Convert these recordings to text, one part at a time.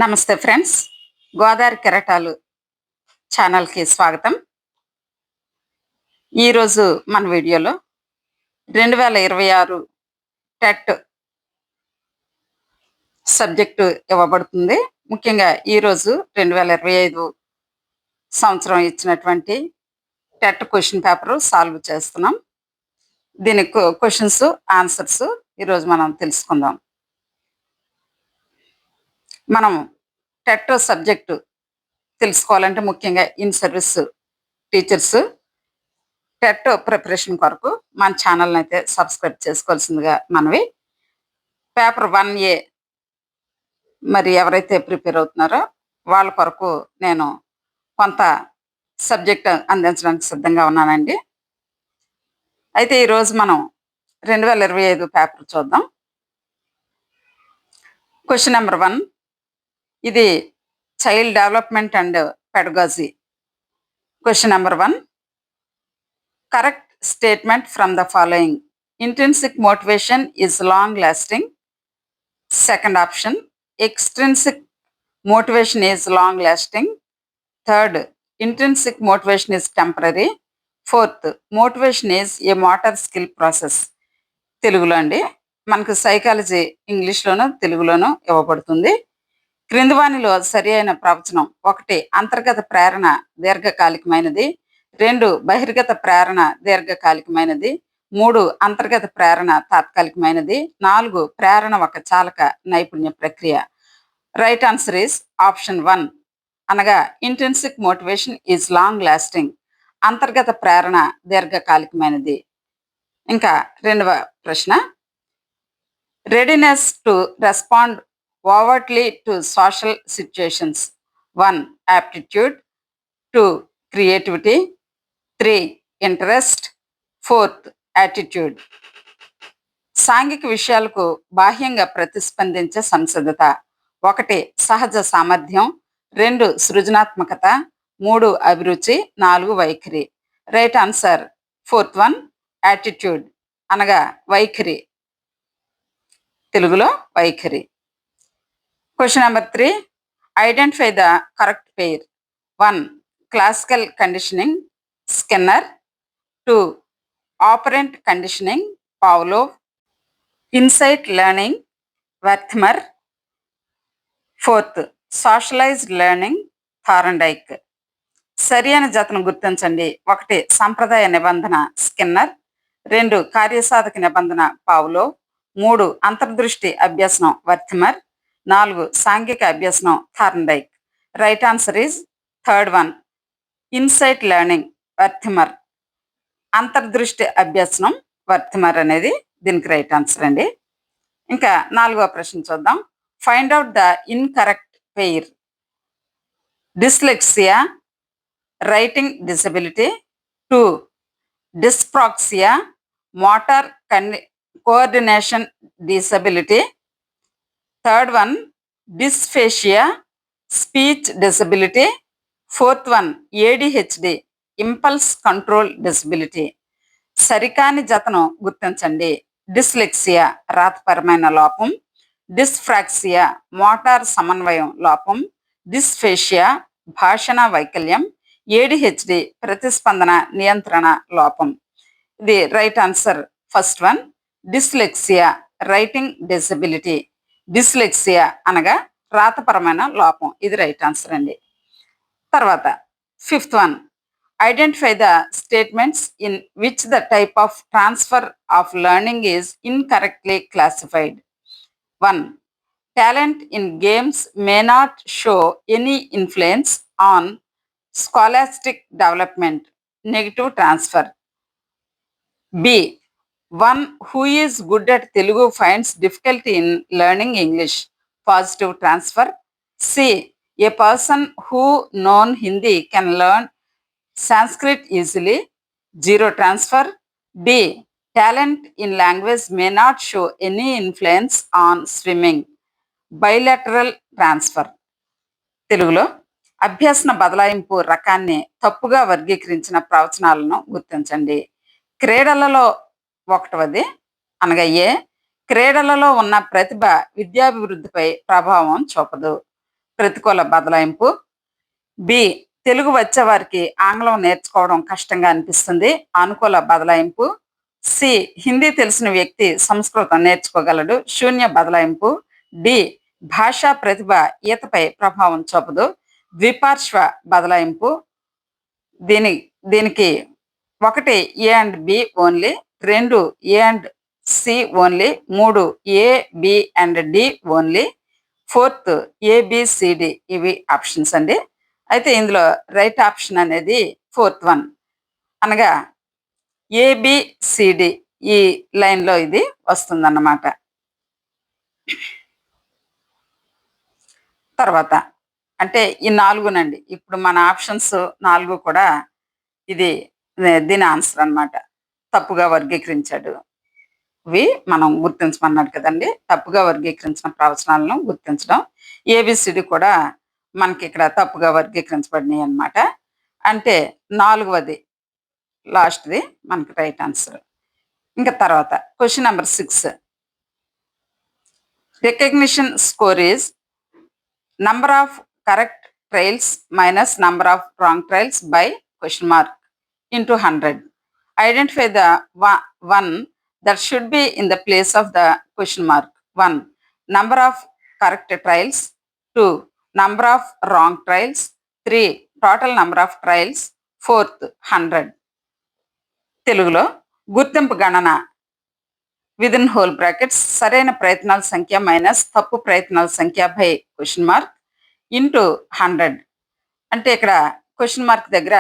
నమస్తే ఫ్రెండ్స్. గోదావరి కెరటాలు ఛానల్‌కి స్వాగతం. ఈరోజు మన వీడియోలో 2026 టెట్ సబ్జెక్టు ఇవ్వబడుతుంది. ముఖ్యంగా ఈరోజు 2025 సంవత్సరం ఇచ్చినటువంటి టెట్ క్వెషన్ పేపరు సాల్వ్ చేస్తున్నాం. దీని క్వెషన్స్, ఆన్సర్స్ ఈరోజు మనం తెలుసుకుందాం. మనం టెట్ సబ్జెక్టు తెలుసుకోవాలంటే ముఖ్యంగా in service teachers TET preparation కొరకు మన ఛానల్ని అయితే సబ్స్క్రైబ్ చేసుకోవాల్సిందిగా మనవి. పేపర్ 1A మరి ఎవరైతే ప్రిపేర్ అవుతున్నారో వాళ్ళ కొరకు నేను కొంత సబ్జెక్ట్ అందించడానికి సిద్ధంగా ఉన్నానండి. అయితే ఈరోజు మనం 2025 పేపర్ చూద్దాం. క్వశ్చన్ నెంబర్ 1, ఇది child development and pedagogy. Question number 1, correct statement from the following. Intrinsic motivation is long lasting. Second option, extrinsic motivation is long lasting. Third, intrinsic motivation is temporary. Fourth, motivation is a motor skill process. తెలుగులో అండి, మనకు psychology ఇంగ్లీష్లోనూ తెలుగులోనూ ఇవ్వబడుతుంది. క్రింది వానిలో సరి అయిన ప్రవచనం: 1, అంతర్గత ప్రేరణ దీర్ఘకాలికమైనది. 2, బహిర్గత ప్రేరణ దీర్ఘకాలికమైనది. 3, అంతర్గత ప్రేరణ తాత్కాలికమైనది. 4, ప్రేరణ ఒక చాలక నైపుణ్య ప్రక్రియ. రైట్ ఆన్సర్ ఈస్ ఆప్షన్ 1, అనగా intrinsic motivation is long lasting. అంతర్గత ప్రేరణ దీర్ఘకాలికమైనది. ఇంకా రెండవ ప్రశ్న, readiness to respond overtly to social situations. 1, aptitude. 2, creativity. 3, interest. 4th, attitude. సాంఘిక విషయాలకు బాహ్యంగా ప్రతిస్పందించే సంసిద్ధత. 1, సహజ సామర్థ్యం. 2, సృజనాత్మకత. 3, అభిరుచి. 4, వైఖరి. Right answer 4th one, attitude, అనగా వైఖరి. తెలుగులో వైఖరి. Question number 3, identify the correct pair. 1, classical conditioning, Skinner. 2, operant conditioning, Pavlov. Insight learning, Wertheimer. 4th, socialized learning, Thorndike. సరి అయిన జతను గుర్తించండి. 1, సంప్రదాయ నిబంధన, స్కిన్నర్. 2, కార్యసాధక నిబంధన, పావ్లోవ్. 3, అంతర్దృష్టి అభ్యసనం, వర్థ్మర్. 4, సాంఘిక అభ్యసనం, Thorndike. Right answer is 3rd one, insight learning, Wertheimer. అంతర్దృష్టి అభ్యసనం, వర్థ్మర్ అనేది దీనికి రైట్ ఆన్సర్ అండి. ఇంకా 4వ ప్రశ్న చూద్దాం. Find out the incorrect pair. Dyslexia, writing disability. 2, dyspraxia, motor coordination disability. 3rd one, dysphasia, speech disability. 4th one, ADHD, impulse control disability. సరికాని జతను గుర్తించండి. డిస్లెక్సియా, రాతపరమైన లోపం. డిస్ఫ్రాక్సియా, మోటార్ సమన్వయం లోపం. డిస్ఫేషియా, భాషణ వైకల్యం. ఏడిహెచ్డి, ప్రతిస్పందన నియంత్రణ లోపం. ఇది right answer 1st one, dyslexia, writing disability. Dyslexia అనగా రాతపరమైన లోపం. ఇది రైట్ ఆన్సర్ అండి. తర్వాత 5th one, identify the statements in which the type of transfer of learning is incorrectly classified. 1, talent in games may not show any influence on scholastic development, negative transfer. B, one who is good at Telugu finds difficulty in learning English, positive transfer. C, a person who known Hindi can learn Sanskrit easily, zero transfer. D, talent in language may not show any influence on swimming, bilateral transfer. తెలుగులో అభ్యసన బదలాయింపు రకాన్ని తప్పుగా వర్గీకరించిన ప్రవచనాలను గుర్తించండి. క్రీడలలో 1వది, అనగా ఏ, క్రీడలలో ఉన్న ప్రతిభ విద్యాభివృద్ధిపై ప్రభావం చూపదు. ప్రతికూల బదలాయింపు. బి, తెలుగు వచ్చేవారికి ఆంగ్లం నేర్చుకోవడం కష్టంగా అనిపిస్తుంది, అనుకూల బదలాయింపు. సి, హిందీ తెలిసిన వ్యక్తి సంస్కృతం నేర్చుకోగలడు, శూన్య బదలాయింపు. డి, భాషా ప్రతిభ ఈతపై ప్రభావం చూపదు, ద్విపార్శ్వ బదలాయింపు. దీని దీనికి 1 A and B only, 2 A and C only, 3 A B and D only, 4th A B C D. ఇవి ఆప్షన్స్ అండి. అయితే ఇందులో రైట్ ఆప్షన్ అనేది 4th వన్, అనగా ఏబిసిడి ఈ లైన్లో ఇది వస్తుందన్నమాట. తర్వాత అంటే ఈ 4నండి, ఇప్పుడు మన ఆప్షన్స్ 4 కూడా ఇది దీని ఆన్సర్ అన్నమాట. తప్పుగా వర్గీకరించాడు. ఇవి మనం గుర్తించమన్నాడు కదండి, తప్పుగా వర్గీకరించిన ప్రవచనాలను గుర్తించడం. ఏబిసిడి కూడా మనకి ఇక్కడ తప్పుగా వర్గీకరించబడినాయి అన్నమాట. అంటే 4వది లాస్ట్ది మనకి రైట్ ఆన్సర్. ఇంకా తర్వాత question number 6. Recognition score is number of correct trials minus number of wrong trials by question mark into 100. Identify the one that should be in the place of the question mark. 1, number of correct trials. 2, number of wrong trials. 3, total number of trials. 4th 100. తెలుగులో గుర్తింపు గణన within whole brackets సరైన ప్రయత్నాల సంఖ్య minus తప్పు ప్రయత్నాల సంఖ్య by question mark into 100. అంటే ఇక్కడ క్వశ్చన్ మార్క్ దగ్గర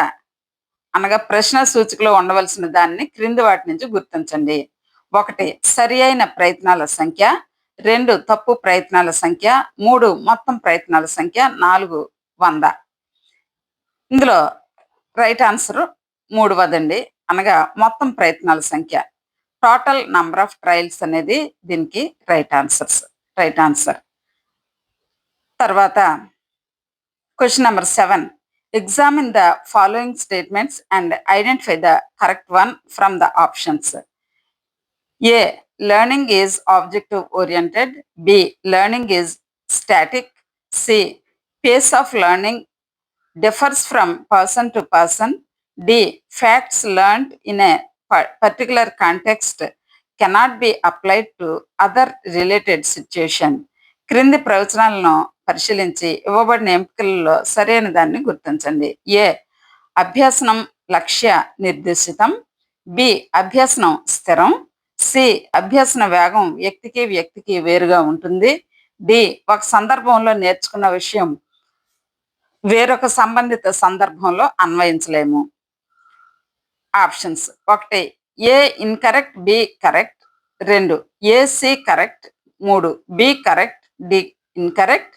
అనగా ప్రశ్న సూచికలో ఉండవలసిన దాన్ని క్రింది వాటి నుంచి గుర్తించండి. 1, సరి అయిన ప్రయత్నాల సంఖ్య. 2, తప్పు ప్రయత్నాల సంఖ్య. 3, మొత్తం ప్రయత్నాల సంఖ్య. 4, 100. ఇందులో రైట్ ఆన్సర్ 3వదండి, అనగా మొత్తం ప్రయత్నాల సంఖ్య. టోటల్ నంబర్ ఆఫ్ ట్రయల్స్ అనేది దీనికి రైట్ ఆన్సర్. తర్వాత question number 7. Examine the following statements and identify the correct one from the options. A, learning is objective oriented. B, learning is static. C, pace of learning differs from person to person. D, facts learned in a particular context cannot be applied to other related situation. క్రింది ప్రవచనాలను పరిశీలించి ఇవ్వబడిన ఎంపికలలో సరైన దాన్ని గుర్తించండి. ఏ, అభ్యాసనం లక్ష్య నిర్దేశితం. B, అభ్యాసనం స్థిరం. C, అభ్యాసన వేగం వ్యక్తికి వేరుగా ఉంటుంది. డి, ఒక సందర్భంలో నేర్చుకున్న విషయం వేరొక సంబంధిత సందర్భంలో అన్వయించలేము. Options: 1 A incorrect, B correct. 2 A C correct. 3 B correct, D incorrect.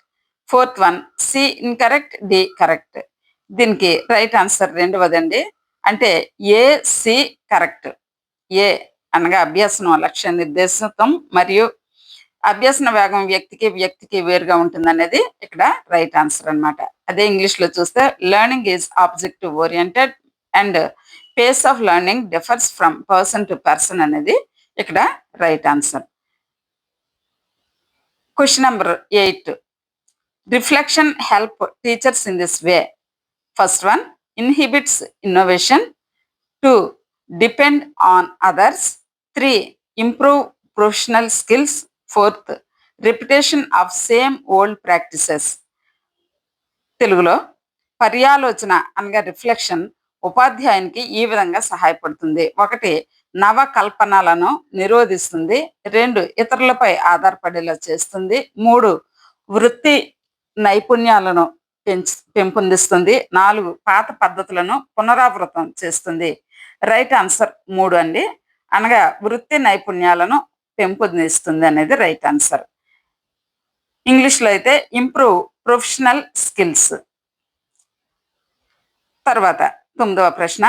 4th one C incorrect, D correct. దీనికి రైట్ ఆన్సర్ 2వదండి, అంటే ఏ సి కరెక్ట్. ఏ అనగా అభ్యాసనం లక్ష్య నిర్దేశితం మరియు అభ్యాసన వేగం వ్యక్తికి వేరుగా ఉంటుంది అనేది ఇక్కడ రైట్ ఆన్సర్ అన్నమాట. అదే ఇంగ్లీష్లో చూస్తే learning is objective oriented and pace of learning differs from person to person అనేది ఇక్కడ right answer. Question number 8. Reflection help teachers in this way. First one, inhibits innovation. 2, depend on others. 3, improve professional skills. 4th, repetition of same old practices. తెలుగులో పర్యాలోచన అనగా reflection ఉపాధ్యాయునికి ఈ విధంగా సహాయపడుతుంది. 1, నవకల్పనలను నిరోధిస్తుంది. 2, ఇతరులపై ఆధారపడేలా చేస్తుంది. 3, వృత్తి నైపుణ్యాలను పెంపొందిస్తుంది. 4, పాత పద్ధతులను పునరావృతం చేస్తుంది. రైట్ ఆన్సర్ 3 అండి, అనగా వృత్తి నైపుణ్యాలను పెంపొందిస్తుంది అనేది రైట్ ఆన్సర్. ఇంగ్లీష్లో అయితే ఇంప్రూవ్ ప్రొఫెషనల్ స్కిల్స్. తర్వాత 9వ ప్రశ్న.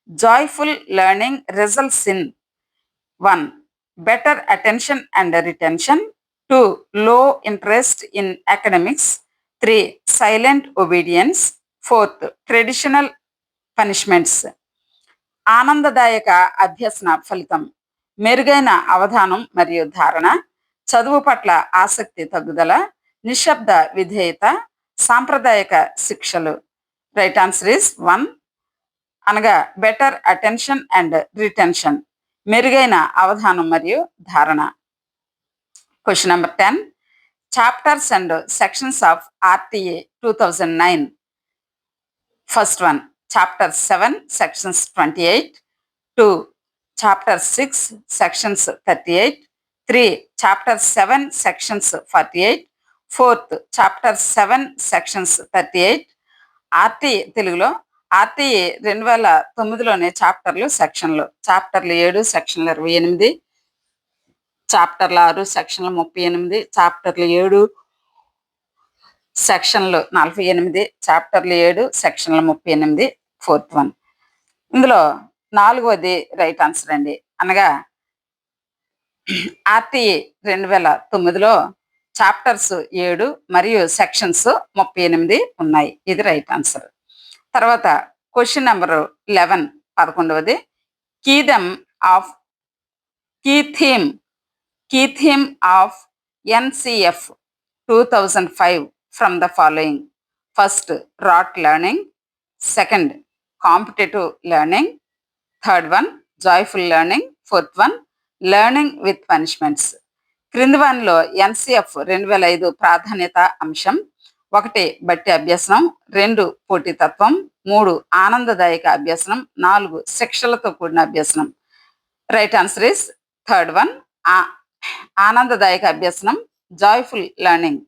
Joyful learning results in 1, better attention and retention. 2, low interest in academics. 3, silent obedience. 4th, traditional punishments. ఆనందదాయక అభ్యసన ఫలితం మెరుగైన అవధానం మరియు ధారణ, చదువు పట్ల ఆసక్తి తగ్గుదల, నిశ్శబ్ద విధేయత, సాంప్రదాయక శిక్షలు. రైట్ ఆన్సర్ ఈస్ 1 అనగా బెటర్ అటెన్షన్ అండ్ రిటెన్షన్, మెరుగైన అవధానం మరియు ధారణ. Question number 10 chapters and sections of RTA 2009. First one chapter 7 sections 28, 2 chapter 6 sections 38, 3 chapter 7 sections 48, 4th chapter 7 sections 38. RTA తెలుగులో ఆర్టీఏ 2009లోనే చాప్టర్లు సెక్షన్లు. చాప్టర్లు 7 సెక్షన్లు 28, చాప్టర్లు 6 సెక్షన్లు 38, చాప్టర్లు 7 సెక్షన్లు 48, చాప్టర్లు 7 సెక్షన్లు 38, 4th వన్. ఇందులో 4వది రైట్ ఆన్సర్ అండి. అనగా ఆర్టీఏ 2009లో చాప్టర్స్ 7 మరియు సెక్షన్స్ 38 ఉన్నాయి. ఇది రైట్ ఆన్సర్. తర్వాత క్వశ్చన్ నెంబర్ 11, 11వది key theme of key theme of NCF 2005 from the following. First rote learning, second competitive learning, third one joyful learning, fourth one learning with punishments. క్రింది వానిలో NCF 2005 ప్రాధాన్యత అంశం: 1 బట్టి అభ్యసనం, 2 పోటీతత్వం, 3 ఆనందదాయక అభ్యసనం, 4 శిక్షలతో కూడిన అభ్యసనం. Right answer is third one ఆనందదాయక అభ్యసనం, joyful learning.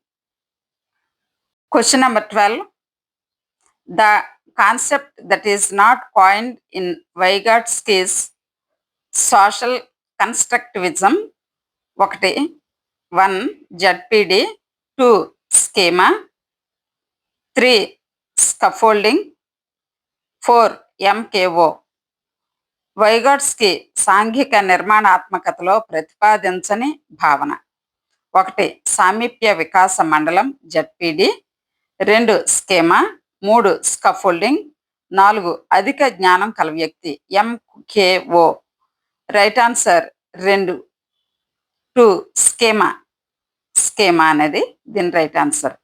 Question number 12 the concept that is not coined in Vygotsky's social constructivism. 1 ZPD, 2 schema, 3 scaffolding, 4 MKO. Vygotsky సాంఘిక నిర్మాణాత్మకతలో ప్రతిపాదించని భావన. 1 సామీప్య వికాస మండలం జడ్పిడి, 2 స్కీమా, 3 స్కఫోల్డింగ్, 4 అధిక జ్ఞానం కల వ్యక్తి MKO. Right answer 2 schema. Schema అనేది దీని right answer.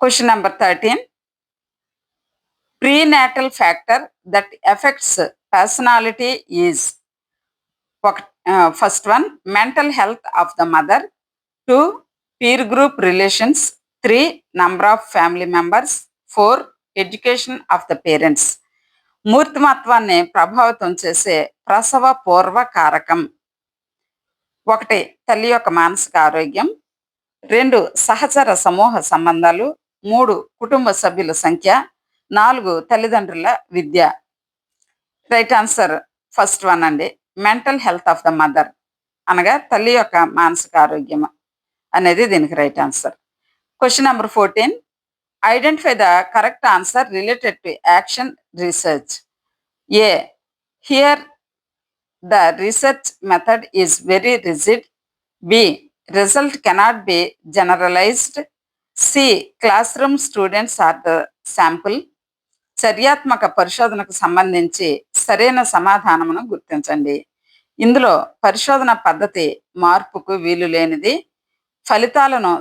Question number 13 prenatal factor that effects personality is. First one mental health of the mother, 2 peer group relations, 3 number of family members, 4 education of the parents. మూర్తిమత్వాన్ని ప్రభావితం చేసే ప్రసవ పూర్వ కారకం. 1 తల్లి యొక్క మానసిక ఆరోగ్యం, 2 సహచర సమూహ సంబంధాలు, 3 కుటుంబ సభ్యుల సంఖ్య, 4 తల్లిదండ్రుల విద్య. రైట్ ఆన్సర్ ఫస్ట్ వన్ అండి, mental health of the mother అనగా తల్లి యొక్క మానసిక ఆరోగ్యం అనేది దీనికి right answer. Question number 14 identify the correct answer related to action research. A here the research method is very rigid, B result cannot be generalized, C classroom students are the sample. చర్యాత్మక పరిశోధనకు సంబంధించి సరైన సమాధానమును గుర్తించండి. ఇందులో పరిశోధన పద్ధతి మార్పుకు వీలు లేనిది, ఫలితాలను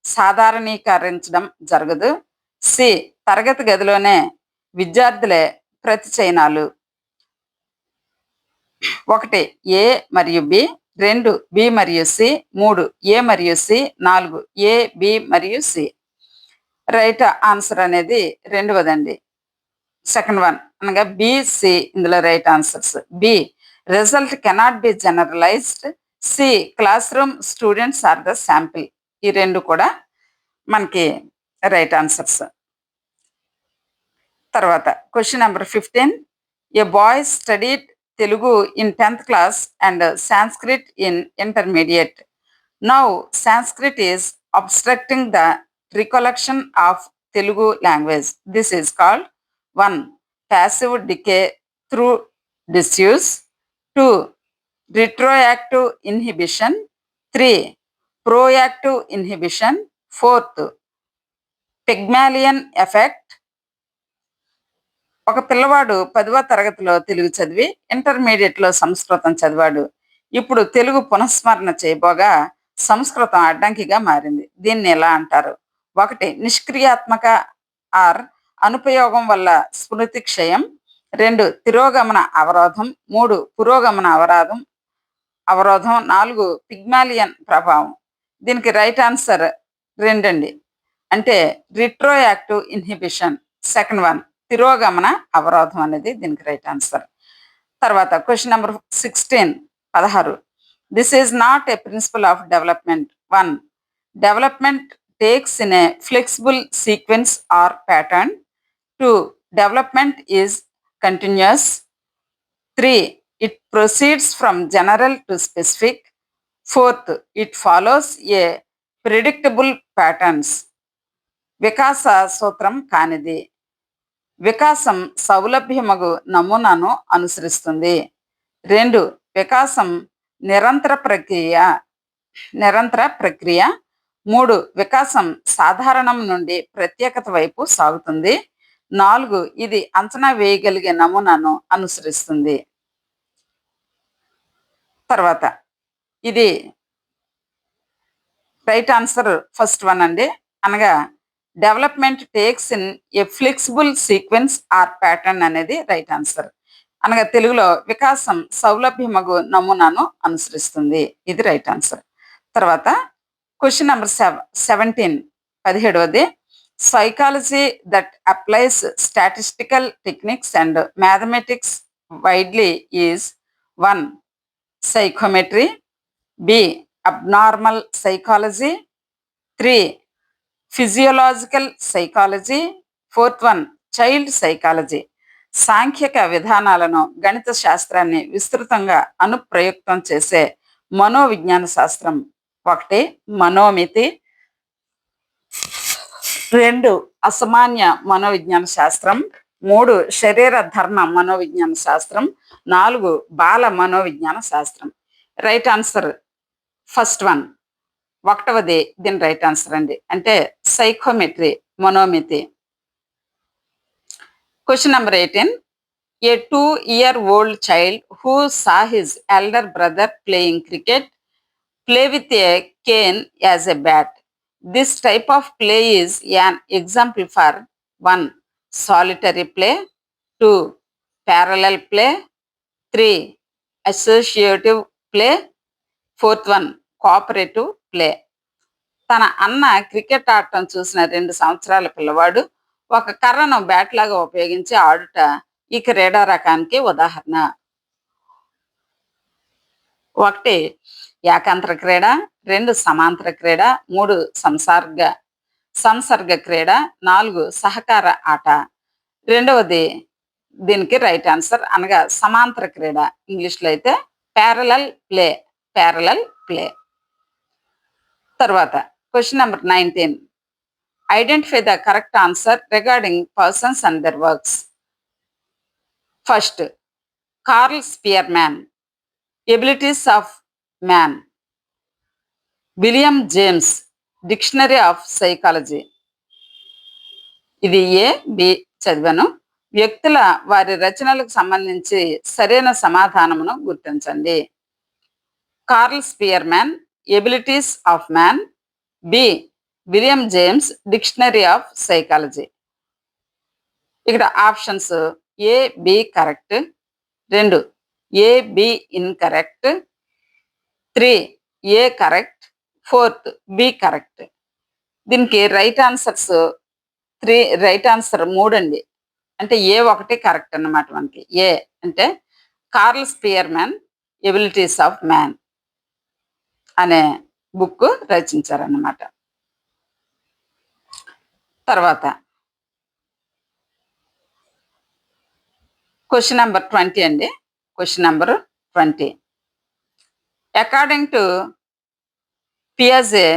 సాధారణీకరించడం జరగదు, సి తరగతి గదిలోనే విద్యార్థులే ప్రతి చైనాలు. 1 ఏ మరియు బి, 2 బి మరియు సి, 3 ఏ మరియు సి, 4 ఏ బి మరియు సి. రైట్ ఆన్సర్ అనేది 2వదండి, సెకండ్ వన్ అనగా బిసి ఇందులో right answers. B result cannot be generalized, C classroom students are the sample. ఈ 2 కూడా మనకి రైట్ ఆన్సర్స్. తర్వాత question number 15 a boy studied Telugu in 10th class and Sanskrit in intermediate. Now Sanskrit is obstructing the recollection of Telugu language. This is called 1 passive decay through disuse, 2 retroactive inhibition, 3 proactive inhibition, 4th Pygmalion effect. ఒక పిల్లవాడు 10వ తరగతిలో తెలుగు చదివి ఇంటర్మీడియట్లో సంస్కృతం చదివాడు. ఇప్పుడు తెలుగు పునఃస్మరణ చేయబోగా సంస్కృతం అడ్డంకిగా మారింది. దీన్ని ఎలా అంటారు? 1 నిష్క్రియాత్మక ఆర్ అనుపయోగం వల్ల స్మృతి క్షయం. 2 తిరోగమన అవరోధం. 3 పురోగమన అవరోధం. 4 పిగ్మాలియన్ ప్రభావం. దీనికి రైట్ ఆన్సర్ 2 అండి. అంటే రిట్రోయాక్టివ్ ఇన్హిబిషన్. సెకండ్ వన్ తిరోగమన అవరోధం అనేది దీనికి రైట్ ఆన్సర్. తర్వాత question number 16. This is not a principle of development. 1 development takes in a flexible sequence or pattern. 2 development is continuous. 3 it proceeds from general to specific. 4th it follows a predictable patterns. వికాస సూత్రం కానిది. వికాసం సౌలభ్యమగు నమూనాను అనుసరిస్తుంది. 2 వికాసం నిరంతర ప్రక్రియ. 3 వికాసం సాధారణం నుండి ప్రత్యేకత వైపు సాగుతుంది. 4 ఇది అంచనా వేయగలిగే నమూనాను అనుసరిస్తుంది. తర్వాత ఇది రైట్ ఆన్సర్ ఫస్ట్ వన్ అండి. అనగా development takes in a flexible sequence or pattern అనేది రైట్ ఆన్సర్. అనగా తెలుగులో వికాసం సౌలభ్యమగు నమూనాను అనుసరిస్తుంది. ఇది రైట్ ఆన్సర్. తర్వాత question number 17. Psychology that applies statistical techniques and mathematics widely is 1 psychometry. B abnormal psychology. 3 physiological psychology. 4th one child psychology. సాంఖ్యక విధానాలను గణిత శాస్త్రాన్ని విస్తృతంగా అనుప్రయుక్తం చేసే మనోవిజ్ఞాన శాస్త్రం. 1 మనోమితి. 2 అసామాన్య మనోవిజ్ఞాన శాస్త్రం. 3 శరీర ధర్మ మనోవిజ్ఞాన శాస్త్రం. 4 బాల మనోవిజ్ఞాన శాస్త్రం. Right answer first one. 1వది దీని రైట్ ఆన్సర్ అండి. అంటే సైకోమెట్రీ, మనోమితి. Question number 18. A 2-year-old child who saw his elder brother playing cricket play with a cane as a bat. This type of play is an example for 1 solitary play. 2 parallel play. 3 associative play. 4th one cooperative play. తన అన్న cricket ఆడటం చూసిన 2 సంవత్సరాల పిల్లవాడు ఒక కర్రను bat లాగా ఉపయోగించి ఆడుట ఈ క్రీడా రకానికి ఉదాహరణ. 1 ఏకాంతర క్రీడ. 2 సమాంతర క్రీడ. 3 సంసర్గ క్రీడ. 4 సహకార ఆట. 2వది దీనికి రైట్ ఆన్సర్. అనగా సమాంతర క్రీడ. ఇంగ్లీష్లో అయితే ప్యారలల్ ప్లే. తర్వాత question number 19. Identify the correct answer regarding persons and their works. First Carl Spearman, abilities of man. William James, dictionary of psychology. ఇది బి చదివాను. వ్యక్తుల వారి రచనలకు సంబంధించి సరైన సమాధానమును గుర్తించండి. Carl Spearman, abilities of man. B William James, dictionary of psychology. ఇక్కడ options A B correct. 2 A B incorrect. 3 A correct. 4th B correct. దీనికి రైట్ ఆన్సర్స్ 3 అండి. అంటే ఏ1 కరెక్ట్ అన్నమాట. మనకి ఏ అంటే Carl Spearman abilities of man అనే book రచించారన్నమాట. తర్వాత క్వశ్చన్ నెంబర్ 20 అండి. Question number 20. అకార్డింగ్ టు పియాజే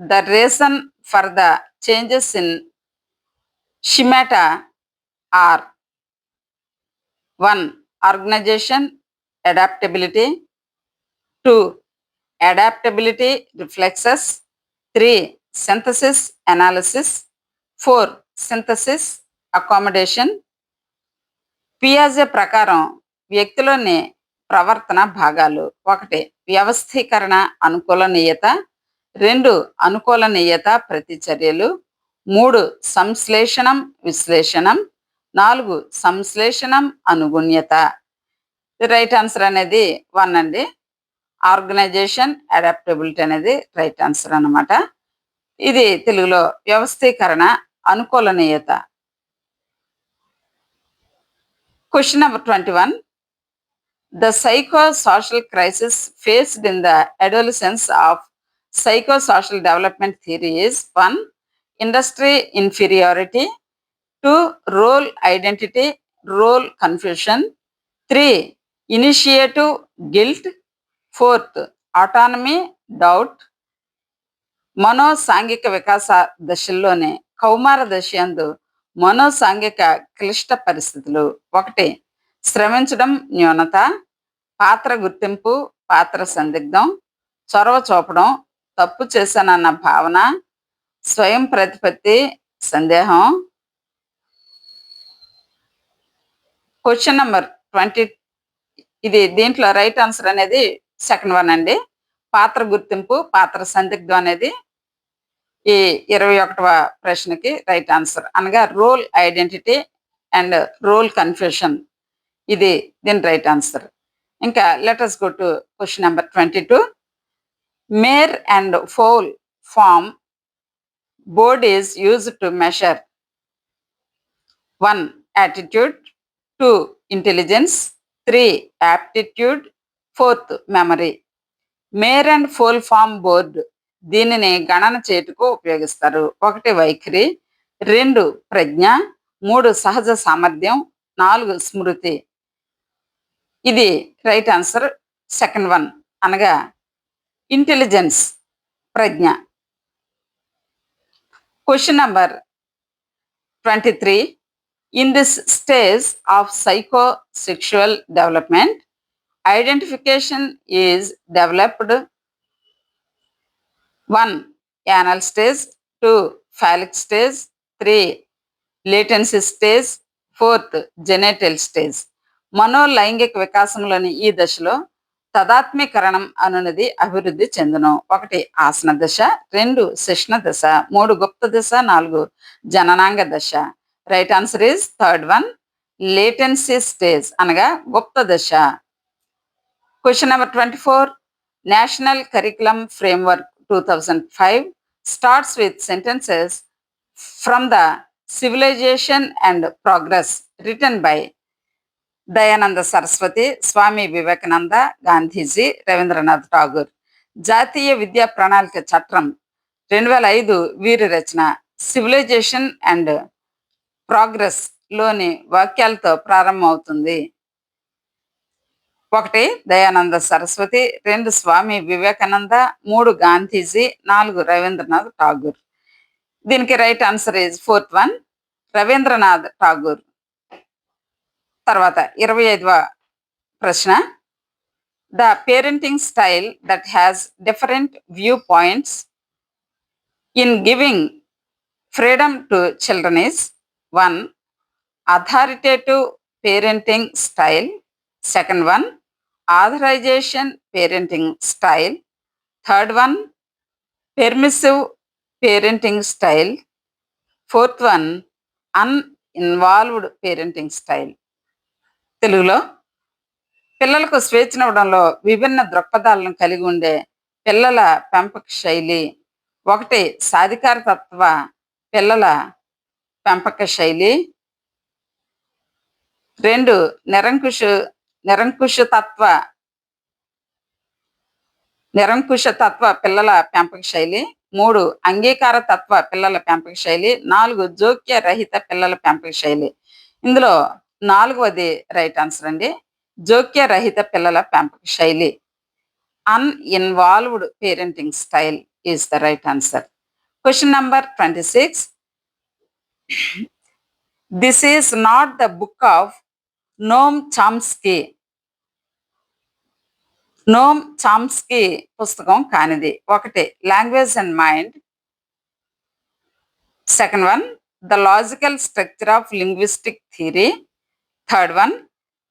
the reason for the changes in schemata are 1 organization, adaptability. 2 adaptability reflexes. 3 synthesis analysis. 4 synthesis accommodation. పియాజే ప్రకారం వ్యక్తిలోని ప్రవర్తన భాగాలు. 1 వ్యవస్థీకరణ అనుకూలనీయత. 2 అనుకూలనీయత ప్రతిచర్యలు, 3 సంశ్లేషణం విశ్లేషణం, 4 సంశ్లేషణం అనుగుణ్యత. రైట్ ఆన్సర్ అనేది 1 అండి. ఆర్గనైజేషన్ అడాప్టబిలిటీ అనేది రైట్ ఆన్సర్ అన్నమాట. ఇది తెలుగులో వ్యవస్థీకరణ అనుకూలనీయత. Question number 21. The psychosocial crisis faced in the adolescence of psychosocial development theory is 1. Industry inferiority, 2. Role identity, role confusion, 3. Initiative guilt, 4th autonomy doubt. మనోసాంఘిక వికాస దశల్లోనే కౌమార దశ యందు మనోసాంఘిక క్లిష్ట పరిస్థితులు. 1. శ్రమించడం న్యూనత, పాత్ర గుర్తింపు, పాత్ర సందిగ్ధం, చొరవ చూపడం, తప్పు చేశానన్న భావన, స్వయం ప్రతిపత్తి, సందేహం. Question number 20. ఇది దీంట్లో రైట్ ఆన్సర్ అనేది సెకండ్ వన్ అండి. పాత్ర గుర్తింపు, పాత్ర సందిగ్ధం అనేది ఈ 21వ ప్రశ్నకి రైట్ ఆన్సర్. అనగా role identity and role confusion, ఇది దీని రైట్ ఆన్సర్. ఇంకా let's go to question number 22. Mare and foal form board is use to measure 1. Attitude, 2. Intelligence, 3. Aptitude, 4th memory. Mare and foal form board దీనిని గణన చేటుకు ఉపయోగిస్తారు. 1. వైఖరి, 2. ప్రజ్ఞ, 3. సహజ సామర్థ్యం, 4. స్మృతి. ఇది రైట్ ఆన్సర్ సెకండ్ వన్, అనగా ఇంటెలిజెన్స్, ప్రజ్ఞ. Question number 23. In this stage of psychosexual development, identification is developed 1. anal stage, 2. phallic stage, 3. latency stage, 4th genital stage. మనోలైంగిక వికాసంలోని ఈ దశలో తదాత్మీకరణం అనున్నది అభివృద్ధి చెందును. 1. ఆసన దశ, 2. శిష్ణ దశ, 3. గుప్త దశ, 4. జననాంగ దశ. Right answer is third one, latency stage, అనగా గుప్త దశ. Question number 24. National curriculum framework 2005 starts with sentences from the civilization and progress written by Dayananda Saraswati, Swami Vivekananda, Gandhiji, Rabindranath Tagore. జాతీయ విద్యా ప్రణాళిక చట్టం 2005 వీరి రచన. సివిలైజేషన్ అండ్ ప్రోగ్రెస్ లోని వాక్యాలతో ప్రారంభమవుతుంది. 1. దయానంద సరస్వతి, 2. స్వామి వివేకానంద, 3. గాంధీజీ, 4. రవీంద్రనాథ్ ఠాగూర్. దీనికి right answer is fourth one, Rabindranath Tagore. తర్వాత 25వ ప్రశ్న. The parenting style that has different view points in giving freedom to children is 1. authoritative parenting style, second one authorization parenting style, third one permissive parenting style, fourth one uninvolved parenting style. తెలుగులో పిల్లలకు స్వేచ్ఛనివ్వడంలో విభిన్న దృక్పథాలను కలిగి ఉండే పిల్లల పెంపక శైలి. 1. సాధికార తత్వ పిల్లల పెంపక శైలి, 2. నిరంకుశతత్వ పిల్లల పెంపక శైలి, 3. అంగీకార తత్వ పిల్లల పెంపక శైలి, 4. జోక్య రహిత పిల్లల పెంపక శైలి. ఇందులో 4వది రైట్ ఆన్సర్ అండి. జోక్య రహిత పిల్లల పెంపక శైలి, uninvolved parenting style is the right answer. Question number 26. This is not the book of Noam Chomsky. Noam Chomsky పుస్తకం కానిది. 1. Language and mind, second one the logical structure of linguistic theory, third one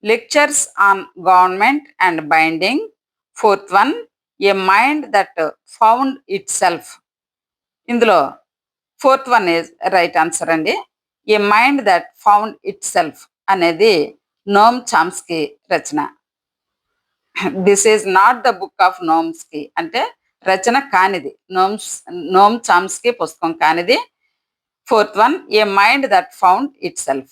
lectures on government and binding, fourth one a mind that found itself. ఇందులో fourth one is right answer అండి. A mind that found itself అనేది Noam Chomsky Rachana. This is not the book of Chomsky అంటే రచన కానిది, Noam Chomsky పుస్తకం కానిది. Fourth one, a mind that found itself.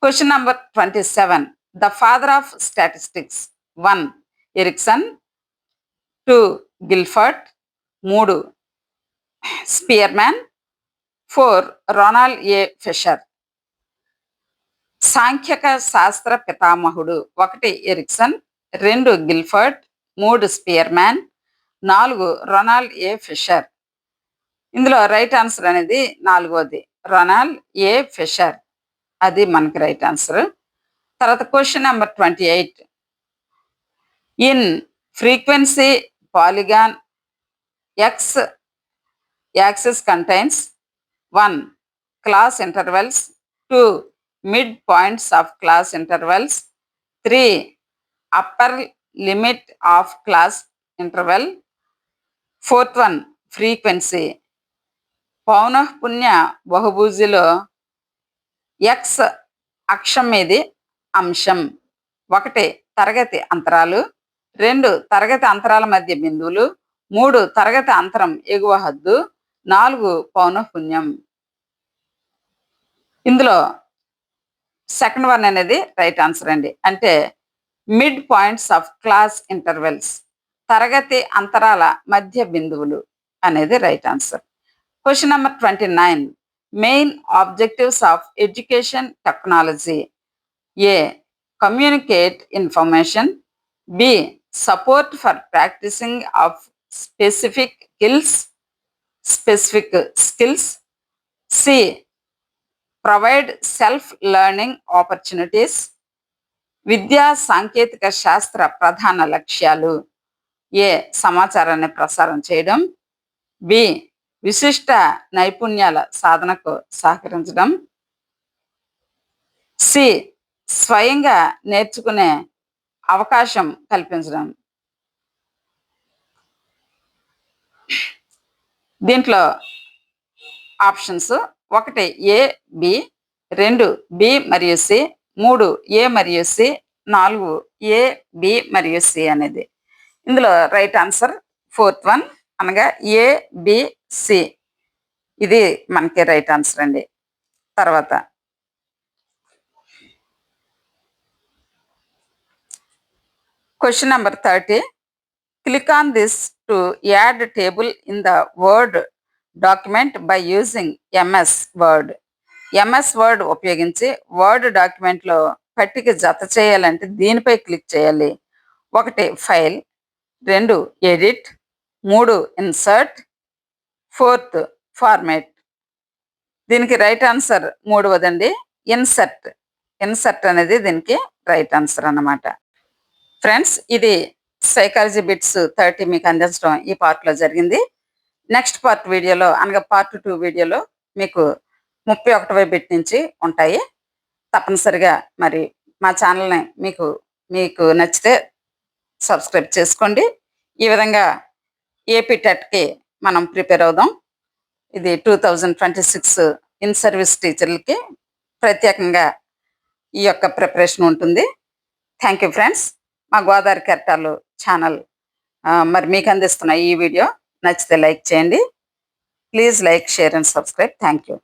Question number 27. The father of statistics. 1 Erikson, 2 Guilford, 3 Spearman, 4 Ronald A Fisher. సాంఖ్యక శాస్త్ర పితామహుడు. 1 Erikson, 2 Guilford, 3 Spearman, 4 Ronald A Fisher. ఇందులో right answer అనేది 4వది, రొనాల్డ్ ఏ ఫిషర్. అది మనకి right answer. తర్వాత question number 28. In frequency polygon X axis contains 1 class intervals, 2 mid points of class intervals, 3 upper limit of class interval, 4th one frequency. పౌనఃపున్య బహుభుజిలో X అక్షం మీది అంశం. 1 తరగతి అంతరాలు, 2 తరగతి అంతరాల మధ్య బిందువులు, 3 తరగతి అంతరం ఎగువ హద్దు, 4 పౌనఃపున్యం. ఇందులో సెకండ్ వన్ అనేది రైట్ ఆన్సర్ అండి. అంటే mid points of class intervals, తరగతి అంతరాల మధ్య బిందువులు అనేది right answer. Question number 29. Main objectives of education technology. A communicate information, B support for practising of specific skills, C provide self learning opportunities. విద్యా సాంకేతిక శాస్త్ర ప్రధాన లక్ష్యాలు. ఏ సమాచారాన్ని ప్రసారం చేయడం, బి విశిష్ట నైపుణ్యాల సాధనకు సహకరించడం, సి స్వయంగా నేర్చుకునే అవకాశం కల్పించడం. దీంట్లో ఆప్షన్స్ 1 ఏ బి, 2 బి మరియు సి, 3 ఏ మరియు సి, 4 ఏ బి మరియు సి అనేది. ఇందులో రైట్ ఆన్సర్ 4th వన్ అనగా ఏ బి సి. ఇది మనకి రైట్ ఆన్సర్ అండి. తర్వాత question number 30. Click on this to add table in the word document by using MS word. MS word ఉపయోగించి word డాక్యుమెంట్లో పట్టిక జత చేయాలంటే దీనిపై క్లిక్ చేయాలి. 1 file, 2 edit, 3 insert, 4th format. దీనికి రైట్ ఆన్సర్ 3వదండి, ఇన్సర్ట్. ఇన్సర్ట్ అనేది దీనికి రైట్ ఆన్సర్ అన్నమాట. ఫ్రెండ్స్, ఇది సైకాలజీ బిట్స్ 30 మీకు అందించడం ఈ పార్ట్లో జరిగింది. నెక్స్ట్ పార్ట్ వీడియోలో అనగా పార్ట్ 2 వీడియోలో మీకు 31వ బిట్ నుంచి ఉంటాయి. తప్పనిసరిగా మరి మా ఛానల్ని మీకు నచ్చితే సబ్స్క్రైబ్ చేసుకోండి. ఈ విధంగా ఏపీ టెట్కి మనం ప్రిపేర్ అవుదాం. ఇది 2026 ఇన్ సర్వీస్ టీచర్లకి ప్రత్యేకంగా ఈ యొక్క ప్రిపరేషన్ ఉంటుంది. Thank you friends. మా గోదావరి కెరటాలు ఛానల్ మరి మీకు అందిస్తున్న ఈ వీడియో నచ్చితే లైక్ చేయండి. Please like, share and subscribe. Thank you.